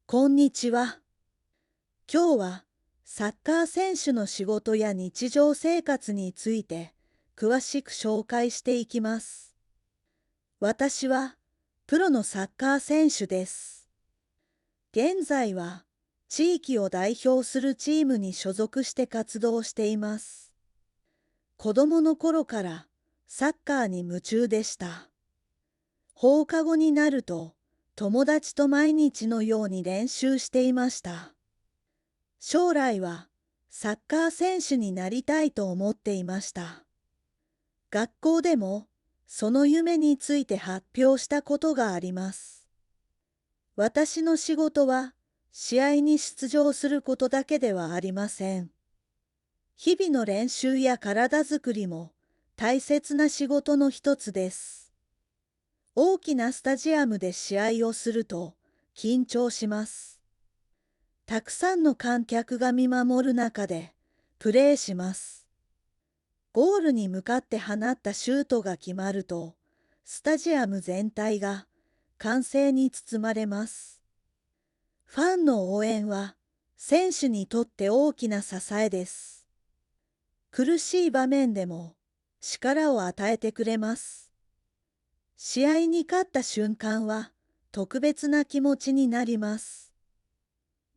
こんにちは。今日はサッカー選手の仕事や日常生活について詳しく紹介していきます。私はプロのサッカー選手です。現在は地域を代表するチームに所属して活動しています。子供の頃からサッカーに夢中でした。放課後になると友達と毎日のように練習していました。将来はサッカー選手になりたいと思っていました。学校でもその夢について発表したことがあります。私の仕事は試合に出場することだけではありません。日々の練習や体づくりも大切な仕事の一つです。大きなスタジアムで試合をすると緊張します。たくさんの観客が見守る中でプレーします。ゴールに向かって放ったシュートが決まると、スタジアム全体が歓声に包まれます。ファンの応援は選手にとって大きな支えです。苦しい場面でも力を与えてくれます。試合に勝った瞬間は特別な気持ちになります。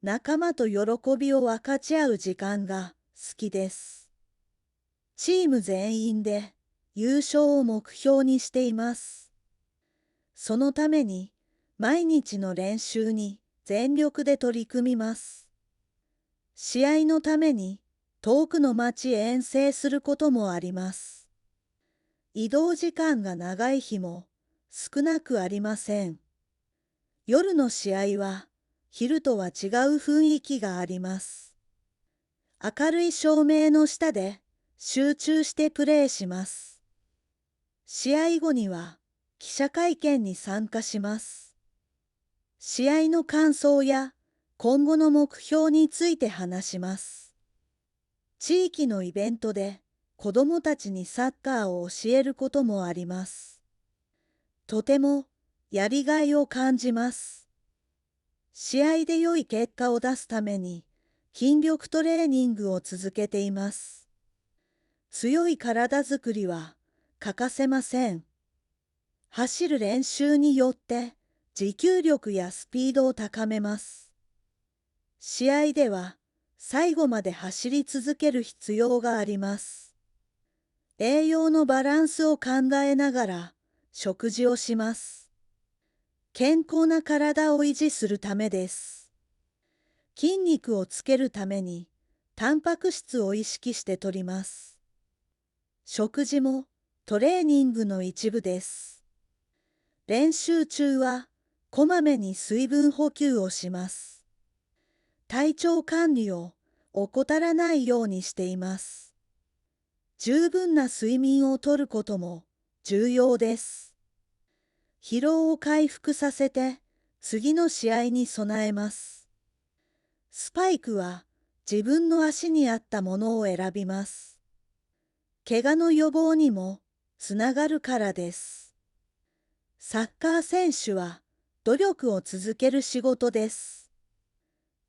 仲間と喜びを分かち合う時間が好きです。チーム全員で優勝を目標にしています。そのために毎日の練習に全力で取り組みます。試合のために遠くの町へ遠征することもあります。移動時間が長い日も少なくありません。夜の試合は昼とは違う雰囲気があります。明るい照明の下で集中してプレーします。試合後には記者会見に参加します。試合の感想や今後の目標について話します。地域のイベントで子どもたちにサッカーを教えることもあります。とてもやりがいを感じます。試合で良い結果を出すために筋力トレーニングを続けています。強い体づくりは欠かせません。走る練習によって持久力やスピードを高めます。試合では最後まで走り続ける必要があります。栄養のバランスを考えながら食事をします。健康な体を維持するためです。筋肉をつけるためにタンパク質を意識して摂ります。食事もトレーニングの一部です。練習中はこまめに水分補給をします。体調管理を怠らないようにしています。十分な睡眠をとることも重要です。疲労を回復させて次の試合に備えます。スパイクは自分の足に合ったものを選びます。怪我の予防にもつながるからです。サッカー選手は努力を続ける仕事です。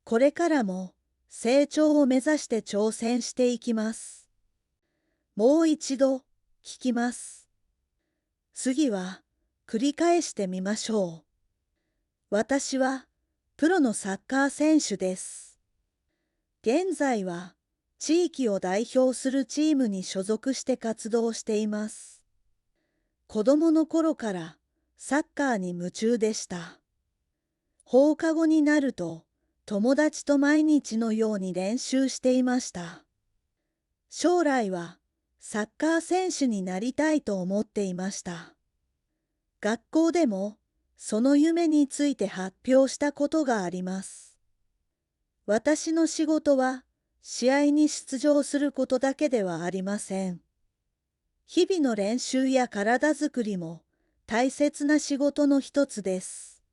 これからも成長を目指して挑戦していきます。もう一度聞きます。次は繰り返してみましょう。私はプロのサッカー選手です。現在は地域を代表するチームに所属して活動しています。子供の頃からサッカーに夢中でした。放課後になると友達と毎日のように練習していました。将来はサッカー選手になりたいと思っていました。学校でもその夢について発表したことがあります。私の仕事は試合に出場することだけではありません。日々の練習や体づくりも大切な仕事の一つです。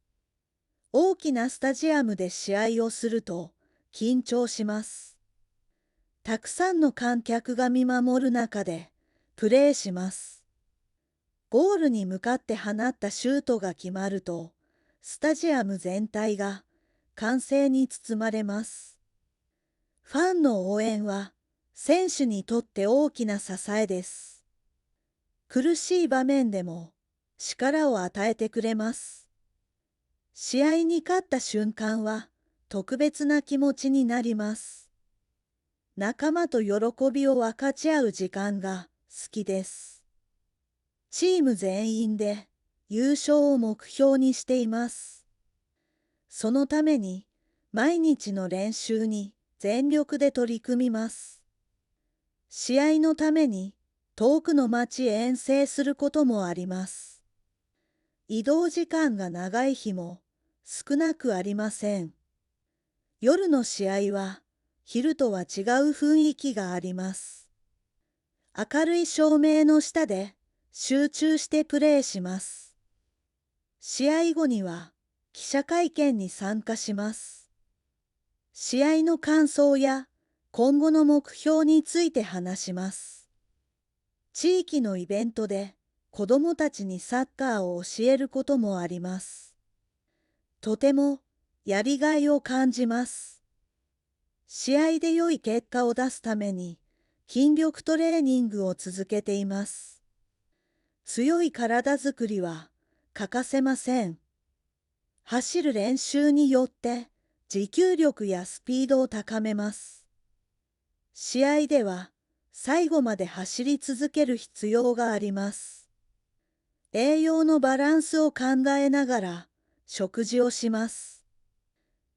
大きなスタジアムで試合をすると緊張します。たくさんの観客が見守る中でプレーします。ゴールに向かって放ったシュートが決まると、スタジアム全体が歓声に包まれます。ファンの応援は選手にとって大きな支えです。苦しい場面でも力を与えてくれます。試合に勝った瞬間は特別な気持ちになります。仲間と喜びを分かち合う時間が好きです。チーム全員で優勝を目標にしています。そのために毎日の練習に全力で取り組みます。試合のために遠くの町へ遠征することもあります。移動時間が長い日も少なくありません。夜の試合は昼とは違う雰囲気があります。明るい照明の下で集中してプレーします。試合後には記者会見に参加します。試合の感想や今後の目標について話します。地域のイベントで子どもたちにサッカーを教えることもあります。とてもやりがいを感じます。試合で良い結果を出すために筋力トレーニングを続けています。強い体づくりは欠かせません。走る練習によって持久力やスピードを高めます。試合では最後まで走り続ける必要があります。栄養のバランスを考えながら食事をします。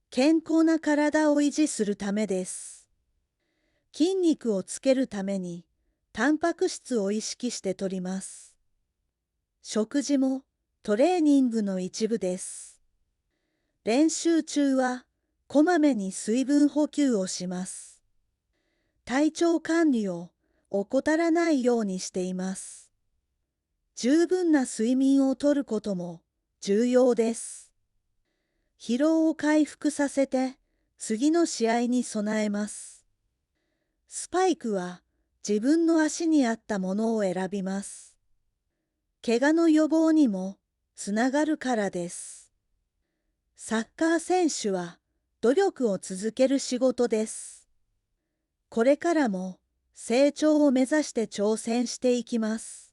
健康な体を維持するためです。筋肉をつけるためにタンパク質を意識して摂ります。食事もトレーニングの一部です。練習中はこまめに水分補給をします。体調管理を怠らないようにしています。十分な睡眠をとることも重要です。疲労を回復させて次の試合に備えます。スパイクは自分の足に合ったものを選びます。怪我の予防にもつながるからです。サッカー選手は努力を続ける仕事です。これからも成長を目指して挑戦していきます。